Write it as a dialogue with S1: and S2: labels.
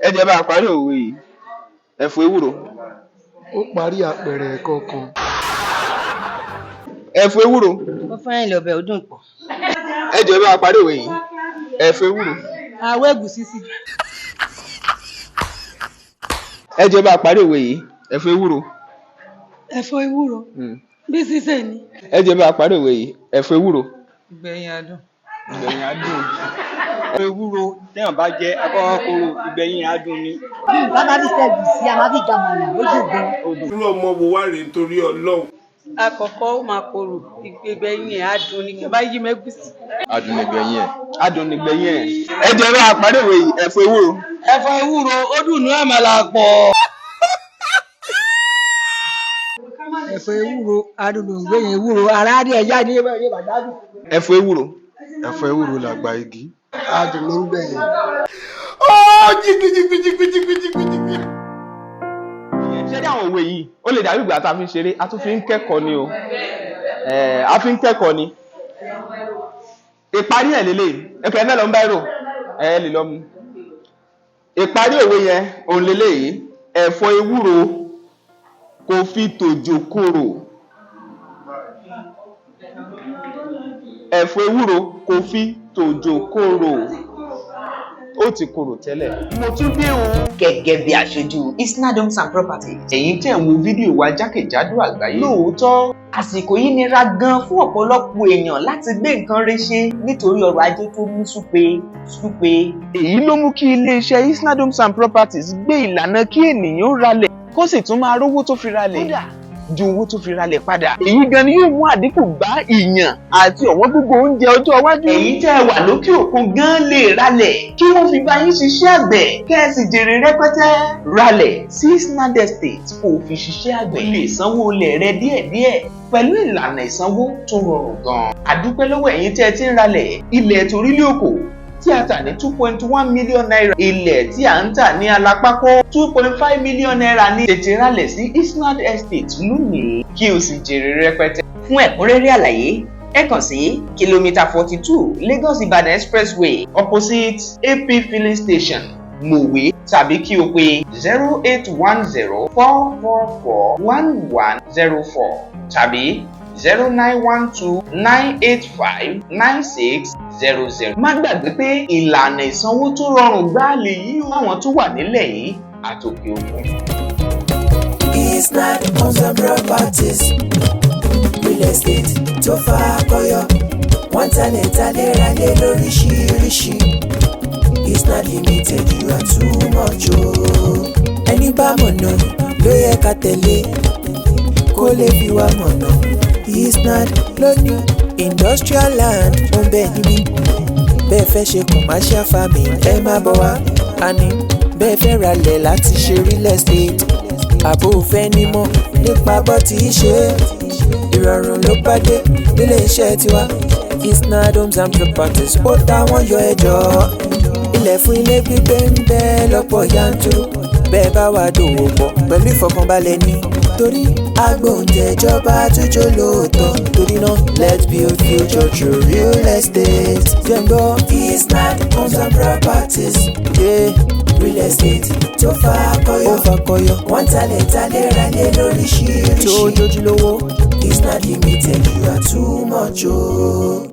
S1: ẹ jẹ́ bá parí òwe yìí ẹ̀fọ́ ewúro.
S2: Ó parí àpẹẹrẹ ẹ̀kọ́ kan.
S1: ẹ̀fọ́ ewúro.
S3: Ó fẹ́ràn ilẹ̀ ọbẹ̀ ọdún pọ̀.
S1: ẹ jẹ́ bá parí òwe yìí ẹ̀fọ́ ewúro.
S3: Àwọ̀ ẹ̀gúsí sí.
S1: ẹ jẹ́ bá parí òwe yìí ẹ̀fọ́ ewúro.
S3: Ẹ̀fọ́ ewúro. Bí sísè ni.
S1: ẹ jẹ́ bá parí òwe yìí ẹ̀fọ́ ewúro.
S3: Ìgbẹ̀yìn adùn.
S1: ìgbẹ̀yìn adùn. ẹ̀fọ́ ewúro téèyàn bá jẹ akọ́kọ́ kóró ìgbẹ̀yìn adùn ni.
S3: Bàbá bí sẹ́ẹ̀bù sí àmàbí ìjàmọ̀lá lójú gan.
S4: Irú ọmọ wo wá rèé nítorí Ọlọ́run.
S3: Àkọ́kọ́ ó máa korò ìgbẹ̀yìn adùn ni kí n bá yí mẹ́gúsí.
S1: adùn nígbẹ̀yìn ẹ̀. adùn nígbẹ̀yìn ẹ̀. ẹ jẹ́ bá parí òwe yìí ẹ̀fọ́ ewúro.
S3: Ẹ̀fọ́ ewúro ó dùn ní àmàlà pọ̀. Ẹ̀fọ́ ewúro adùn ìgbẹ̀yìn ewúro ara rí ẹ̀yá ní ìbàdàn.
S1: ẹ̀fọ́ ewúro.
S2: Ẹ̀fọ́ ewúro làgbà igi. Adùn ló ń gbẹ̀yìn.
S4: Jìgìjìgìjìgìjìgìjìgì.
S1: ṣé ní àwọn òwe yìí ó lè dàbí ìgbà tá a fi ń ṣeré a tún fi ń kẹ́kọ̀ọ́ ni o. a fi ń kẹ́kọ̀ọ́ ni. ìparí ẹ̀ lélẹ̀ ẹ̀kẹ́ náà ló ń bá rò ẹ̀ lè lọ mu. ìparí òwe yẹn òun lélẹ̀ yìí ẹ̀fọ́ ewúro kò fi tòjò korò. ẹ̀fọ́ ewúro kò fi tòjò korò. ó ti korò tẹ́lẹ̀. mo tún dé o.
S5: Gẹ́gẹ́ bí aṣojú Isnad Homes and Properties.
S1: ẹ̀yin tẹ̀ ń wo fídíò wa jákèjádò àgbáyé.
S5: Lóòótọ́, àsìkò yìí nira gan fún ọ̀pọ̀lọpọ̀ èèyàn láti gbé nǹkan rẹ̀ ṣe nítorí ọrọ̀ ajé tó mú súpe.
S1: èyí ló mú kí iléeṣẹ́ Isnad Homes and Properties gbé ìlànà kí ènìyàn ralẹ̀ kó sì tún máa rówó tó fi ralẹ̀. kódà ju owó tó fi ralẹ̀ padà. èyí gan ni yóò mú àdínkù bá ìyàn àti ọ̀wọ́n gbogbo oúnjẹ ọjọ́ iwájú.
S5: Ẹ̀yin tẹ́ ẹ wà lókè òkun gan lè ralẹ̀ kí wọ́n fi bá yín ṣiṣẹ́ àgbẹ̀ kẹ́ ẹ sì jèrè rẹpẹtẹ.
S1: ralẹ̀ sí Isnad Estate kó o fi ṣiṣẹ́ àgbẹ̀.
S5: O lè sanwó ilẹ̀ rẹ díẹ̀díẹ̀
S1: pẹ̀lú ìlànà ìsanwó tó rọrùn gan. àdúpẹ́ lọ́wọ́ ẹ̀yin tẹ́ ẹ ti ń ralẹ̀ ilẹ̀ torílẹ̀ òkò tí a tà ní 2.1 million naira. ilẹ̀ tí a ń tà ní alápákó 2.5 million naira ní. tètè ralẹ̀ sí Isnad Estate lónìí kí o sì jèrè rẹpẹtẹ.
S5: Fún ẹ̀kúnrẹ́rẹ́ àlàyé ẹ kàn sí kìlómítà 42 Lagos Ibadan Expressway
S1: opposite AP filling station Mòwe tàbí kí o pe 08104441104 tàbí 0912-985-9600. má gbàgbé pé ìlànà ìsanwó tó rọrùn gbáà lè yí àwọn tó wà nílẹ̀ yìí àtòkè òkun.
S6: Isnad Homes and Properties real estate tó fà kọyọ wọ́n talẹ̀ ralẹ̀ lóríṣiríṣi. Isnad Limited you are too much o. ẹni bá mọ̀nà ló yẹ ká tẹ̀lé kó lè fi wá mọ̀nà. Isnad lóní industrial land ó ń bẹ níbí. bẹ́ẹ̀ fẹ́ ṣe commercial farming ẹ má bọ̀ wá. àní bẹ́ẹ̀ fẹ́ ralẹ̀ láti ṣe real estate. àbò fẹ́ nímọ̀ nípa bó ti ṣe. ìrọ̀rùn ló bá dé nílé iṣẹ́ tiwa. Isnad Homes and Properties ó táwọn yọ ẹjọ́. ilẹ̀ fún ilé gbígbé ń bẹ lọ́pọ̀ yanturu. bẹ́ẹ̀ bá wà dòwò pọ̀ pẹ̀lú ìfọkànbalẹ̀ ní. torí agbóhùnjẹjọba àtúnjọ lóòótọ́. torí náà let's build future through real estate. jẹ́ngbọ́ Isnad Homes and Properties. real estate tó fà kọyọ. wọ́n talẹ̀ ralẹ̀ lóríṣiríṣi. tó jójúlówó. Isnad Limited you are too much o.